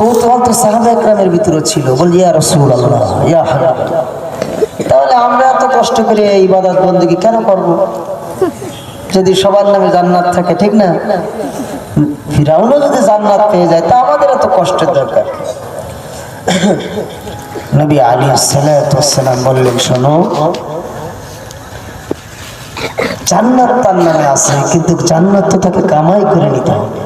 কৌতূহল তো সাহাবা একরামের ভিতরে ছিল, বলি ইয়া রাসূলুল্লাহ ইয়া হাবিবাল্লাহ, তাহলে আমরা এত কষ্ট করে এই ইবাদত বন্দেগী কেন করব যদি সবার নামে জান্নাত থাকে, ঠিক না? ফিরাউনও যদি জান্নাত পেয়ে যায় তা আমাদের এত কষ্টের দরকার। নবী আলাইহিস সালাতু ওয়াস সালাম বললেন, শোনো, জান্নাত তার নামে আছে, কিন্তু জান্নাত তো তাকে কামাই করে নিতে হবে।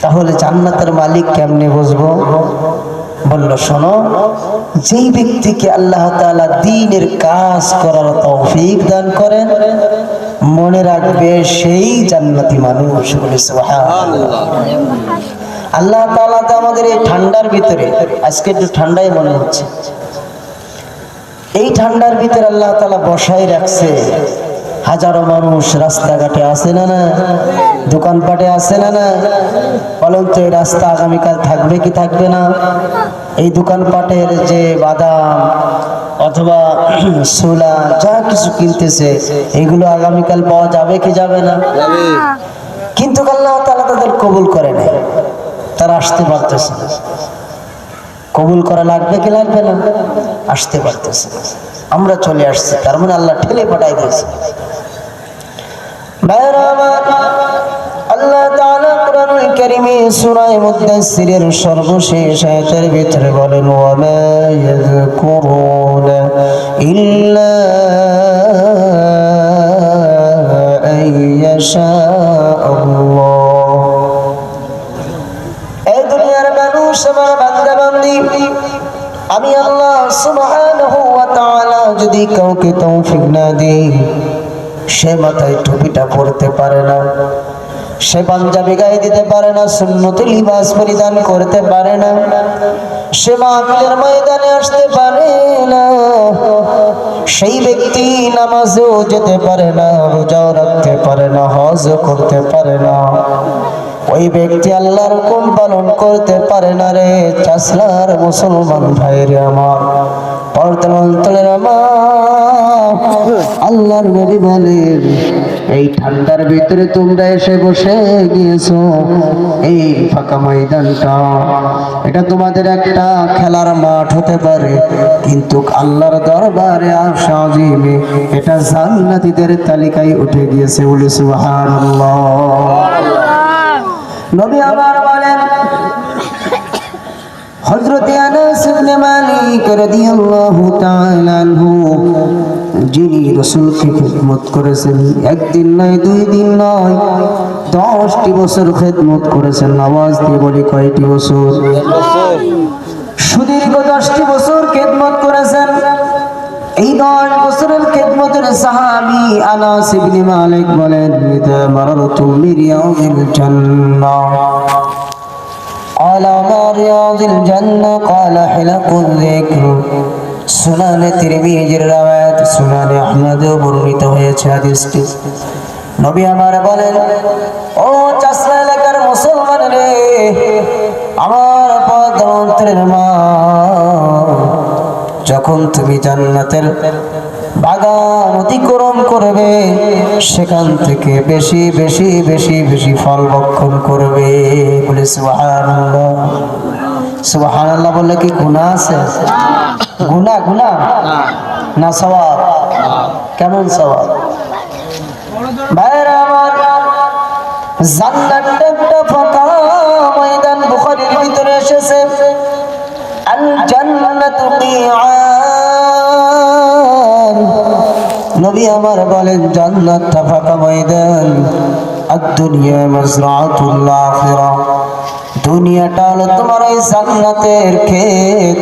তাহলে জান্নাতের মালিক কেমনে বুঝবো? বলল, শোনো, যেই ব্যক্তিকে আল্লাহ তাআলা দ্বীনের কাজ করার তৌফিক দান করেন, মনে রাখবে সেই জান্নাতি মানুষ। বলে সুবহানাল্লাহ। আল্লাহ তাআলা তো আমাদের এই ঠান্ডার ভিতরে, আজকে একটু ঠান্ডাই মনে হচ্ছে, এই ঠান্ডার ভিতরে আল্লাহ তাআলা বসাই রাখছে। হাজারো মানুষ রাস্তাঘাটে আছে না না, দোকানপাটে আছে না না, বলেন তো এই রাস্তা আগামীকাল থাকবে কি থাকবে না? এই দোকানপাটের যে বাদাম অথবা ছোলা যা কিছু কিনতেছে, এগুলো আগামীকাল পাওয়া যাবে কি যাবে না? কিন্তু আল্লাহ তাআলা তাদের কবুল করে নাই, তারা আসতে পারতেছে না। কবুল করা লাগবে কি লাগবে না? আসতে পারতেছে। আমরা চলে আসছি, তার মানে আল্লাহ ঠেলে পাঠাই দিয়েছে। আল্লাহ তাআলা কুরআনুল কারীমে সূরা মুদাসসিরের সর্বশেষ আয়াতের ভিতরে বলেন, ওয়া মা ইয়াযকুরুনা ইল্লা আইয়াশা আল্লাহ। এই দুনিয়ার মানুষ, আমার বান্দা বান্দি, আমি আল্লাহ সুবহানাহু ওয়া তাআলা যদি কাউকে তৌফিক না দেই, সে মাথায় টুপিটা পরতে পারে না, সে পাঞ্জাবি গায়ে দিতে পারে না, সুন্নতি লিবাস পরিধান করতে পারে না, সে মাহফিলের ময়দানে আসতে পারে না, সেই ব্যক্তি নামাজেও যেতে পারে না, রোজাও রাখতে পারে না, হজও করতে পারে না, ওই ব্যক্তি আল্লাহর হুকুম পালন করতে পারে না রে চাষলার মুসলমান ভাইরে আমার, পর্দার অন্তরের আমার। আল্লাহর নবী বলেন, এই ঠান্ডার ভিতরে তোমরা এসে বসে গিয়েছো, এই ফাঁকা ময়দানটা, এটা তোমাদের একটা খেলার মাঠ হতে পারে, কিন্তু আল্লাহর দরবারে আরশ আজিমে এটা জান্নাতীদের তালিকায় উঠে গিয়েছে। বলে সুবহানাল্লাহ। নবী আমার বলেন, হযরত আনাস ইবনে মালিক রাদিয়াল্লাহু তাআলা আনহু, যিনি রাসূলকে খিদমত করেছেন, একদিন নয়, দুই দিন নয়, 10টি বছর খিদমত করেছেন। আওয়াজ দিয়ে বলি, কয়টি বছর? সুদীর্ঘ 10টি বছর খিদমত করেছেন। এই 10 বছরের খিদমতের সাহাবী আনাস ইবনে মালিক বলেন, ইদা মারারতু বিরিয়াদিল জান্নাহ আলা মারিয়াদিল জান্নাহ ক্বালা হিলাকুল যিকর। সুনানে তিরমিজির রওয়ায়াত, সুনানে আহমদেও বর্ণিত হয়েছে হাদিসটি। নবী আমার বলেন, ও চাষলা এলাকার মুসলমান রে, আমার পর্দার অন্তরের মা, যখন তুমি জান্নাতের বাগান অতিক্রম করবে, সেখান থেকে বেশি বেশি বেশি বেশি ফল ভক্ষণ করবে। বলে সুবহানাল্লাহ। সুবহানাল্লাহ বললে কি গুনাহ আছে? গুনাহ গুনাহ না সওয়াব? কেমন সওয়াব? ভাইরা আমার, জান্নাতের একটা ফাঁকা ময়দান বুখারীর ভিতরে এসেছে, আল জান্নাতু কিআন। নবী আমার বলেন, জান্নাতটা ফাঁকা ময়দান, আদ-দুনিয়া মাযরাআতুল আখিরাহ। দুনিয়াটা হলো তোমার ওই জান্নাতের ক্ষেত।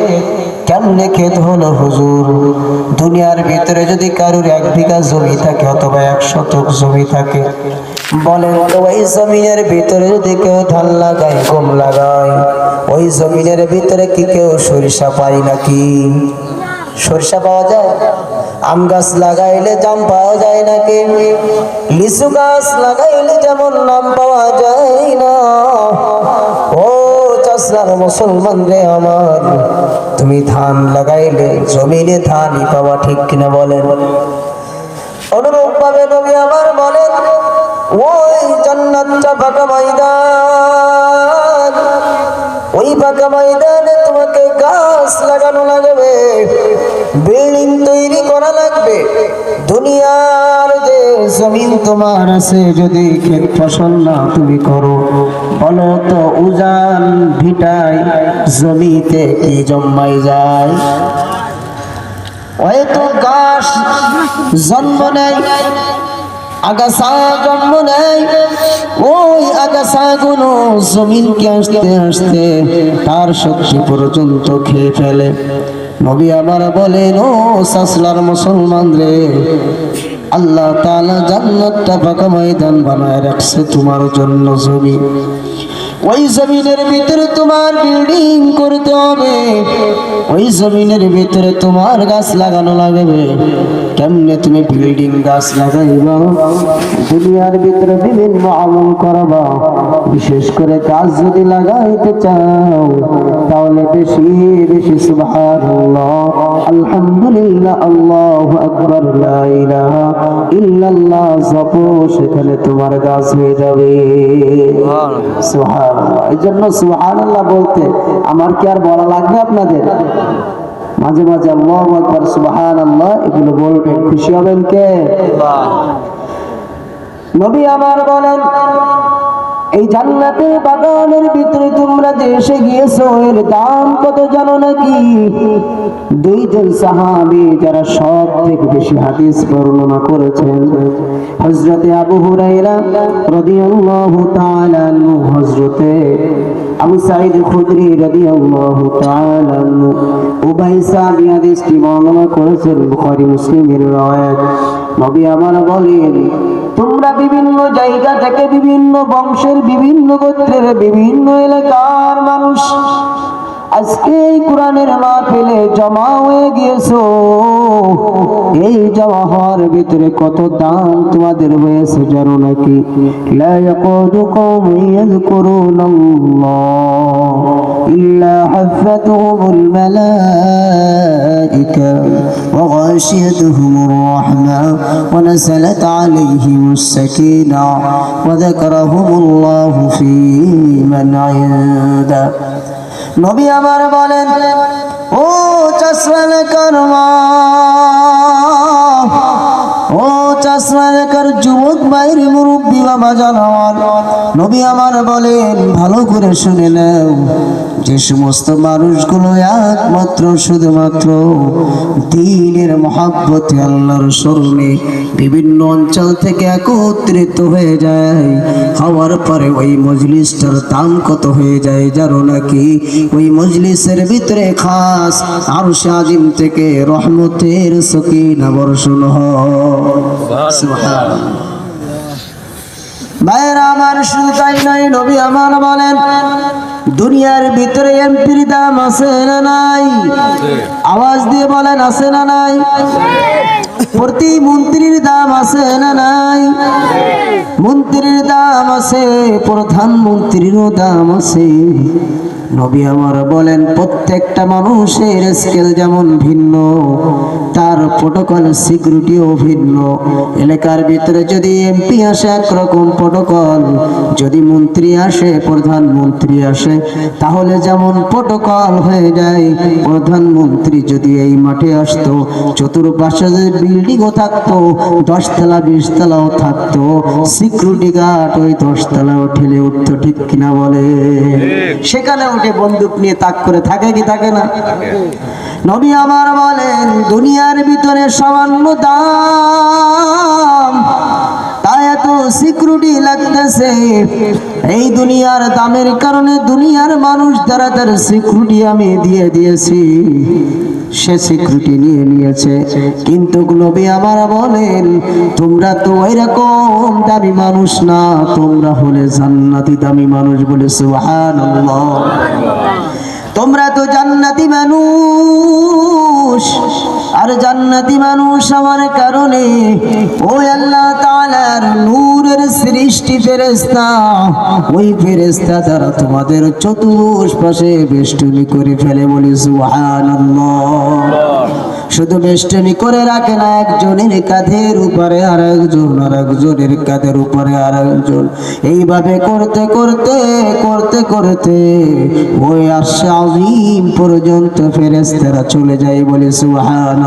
কেমনে ক্ষেত হলো হুজুর? দুনিয়ার ভিতরে যদি কারোর 1 বিঘা জমি থাকে অথবা 1 শতক জমি থাকে, বলেন তো ওই জমিনের ভিতরে যদি কেউ ধান লাগায়, গম লাগায়, ওই জমিনের ভিতরে কি কেউ সরিষা পায় নাকি? সরিষা পাওয়া যায়? আম গাছ লাগাইলে জাম পাওয়া যায় নাকি? লিচু গাছ লাগাইলে যেমন নাম পাওয়া যায় না। ও চাষলার মুসলমান রে আমার, তুমি ধান লাগাইলে জমিনে ধানই পাওয়া, ঠিক কিনা বলেন? অনুরূপ ভাবে নবী আমার বলেন, ওই জান্নাতটা ফাঁকা ময়দান, ওই ফাঁকা ময়দানে তোমাকে গাছ লাগানো লাগবে, বিল্ডিং তৈরি করা লাগবে। দুনিয়ার যে জমিন তোমার আছে, যদি ক্ষেত ফসল না তুমি করো, বলো তো উজান ভিটায় জমিতে কি জন্মাই যায়? হয়তো গাছ জন্ম নেয়, আগাছা জন্ম নেয়, ওই আগাছাগুলো জমিনকে আস্তে আস্তে তার শক্তি পর্যন্ত খেয়ে ফেলে। নবী আমার বলেন, ও সাসলার মুসলমান রে, আল্লাহ তাআলা জান্নাতটা ফাঁকা ময়দান বানায় রাখছে তোমার জন্য। জমিন, ওই জমিনের ভিতরে তোমার বিল্ডিং করতে হবে, ওই জমিনের ভিতরে তোমার গাছ লাগানো লাগবে। কেমনে তুমি বিল্ডিং গাছ লাগাইবা? দুনিয়ার ভিতরে বিভিন্ন আমল করবা, বিশেষ করে গাছ যদি লাগাইতে চাও তাহলে বেশি বেশি সুবহানাল্লাহ, আলহামদুলিল্লাহ, আল্লাহু আকবার, লা ইলাহা ইল্লাল্লাহ জপো, সেখানে তোমার গাছ হয়ে যাবে। সুবহানাল্লাহ। এই জন্য সুবহানাল্লাহ বলতে আমার কি আর বলা লাগবে আপনাদের? মাঝে মাঝে আল্লাহু আকবার, সুবহানাল্লাহ এগুলো বলবেন, খুশি হবেন কে? নবী আমার বলেন, এই জান্নাতের বাগানের ভিতরে তোমরা যে এসে গিয়েছো, এর দাম কত জানো নাকি? দুইজন সাহাবী যারা সব থেকে বেশি হাদিস বর্ণনা করেছেন, হযরতে আবু হুরায়রা রাদিয়াল্লাহু তাআলা আনহু, হযরতে আবু সাঈদ খুদরি রাদিয়াল্লাহু তাআলা আনহু, উভয় সাহাবী হাদিসটি বর্ণনা করেছেন, বুখারী মুসলিমের রওয়ায়াত। নবী আমার বলেন, তোমরা বিভিন্ন জায়গা থেকে, বিভিন্ন বংশের, বিভিন্ন গোত্রের, বিভিন্ন এলাকার মানুষ আজকে এই কোরআনের মাহফিলে জমা হয়ে গিয়েছো। এই জমা হওয়ার ভিতরে কত দাম তোমাদের হয়েছে জানো নাকি? লা ইয়াকুদু কওমুন ইয়াযকুরুনাল্লাহ ইল্লা হাফাতুহুমুল মালাইকা ওয়া গাশিয়াতুহুমুর রাহমা ওয়া নাযালাত আলাইহিমুস সাকিনাহ ওয়া যাকারাহুমুল্লাহু ফী মান ইনদা। নবী আমার বলেন, ও চাষমালাকার মা, ও চাষমালাকার যুবক ভাইয়ের মুরব্বী বাবা জানান, নবী আমার বলেন, ভালো করে শুনে নাও, যে সমস্ত মানুষগুলো একমাত্র শুধুমাত্র দ্বীনের মহব্বতে, আল্লাহর স্মরণে বিভিন্ন অঞ্চল থেকে একত্রিত হয়ে যায়, হওয়ার পরে ওই মজলিসটার দাম কত হয়ে যায় জানো নাকি? ওই মজলিসের ভিতরে খাস আরশ আজিম থেকে রহমতের সকিনা বর্ষণ হয়। সুবহানাল্লাহ। ভাইরা আমার, শুধু তাই নয়, নবী আমার বলেন, দুনিয়ার ভিতরে এমপির দাম আছে না নাই? আওয়াজ দিয়ে বলেন, আছে না নাই? প্রতিমন্ত্রীর দাম আছে না নাই? মন্ত্রীর দাম আছে, প্রধানমন্ত্রীরও দাম আছে। নবী আমার বলেন, প্রত্যেকটা মানুষের স্কেল যেমন ভিন্ন, তার প্রোটোকল সিকিউরিটিও ভিন্ন। এলাকার ভিতরে যদি এমপি আসে একরকম প্রোটোকল, যদি মন্ত্রী আসে, প্রধানমন্ত্রী আসে, তাহলে যেমন প্রোটোকল হয়ে যায়। প্রধানমন্ত্রী যদি এই মাঠে আসতো, চতুর্পাশে বিল্ডিংও থাকতো, 10 তলা 20 তলাও থাকতো, সিকিউরিটি গার্ড ওই 10 তলাও ঠেলে উঠতো, ঠিক কিনা বলে? সেখানে উঠে বন্দুক নিয়ে তাক করে থাকে কি থাকে না? নবী আমার বলেন, দুনিয়ার ভিতরে সামান্য দাম, তাই এত সিকিউরিটি লাগতেছে। এই দুনিয়ার দামের কারণে দুনিয়ার মানুষ দ্বারা তার সিকিউরিটি আমি দিয়ে দিয়েছি, সে সিকিউরিটি নিয়ে নিয়েছে। কিন্তু নবী আমার বলেন, তোমরা তো ওইরকম দামি মানুষ না, তোমরা হলে জান্নাতি দামি মানুষ। বলে সুবহানাল্লাহ। তোমরা তো জান্নাতি মানুষ। আর জান্নাতি মানুষ হওয়ার কারণে ওই আল্লাহ তাআলার নূরের সৃষ্টি ফেরেশতা, ওই ফেরেশতা দ্বারা তোমাদের চতুর্পাশে বেষ্টনী করে ফেলে। বলি সুবহানাল্লাহ। শুধু বেষ্টনী করে রাখে না, একজনের কাঁধের উপরে আরেকজন, আরেকজনের কাঁধের উপরে আরেকজন, এইভাবে করতে করতে করতে করতে ওই আরশে আযীম পর্যন্ত ফেরেশতারা চলে যায়। বলে সুবহানাল্লাহ।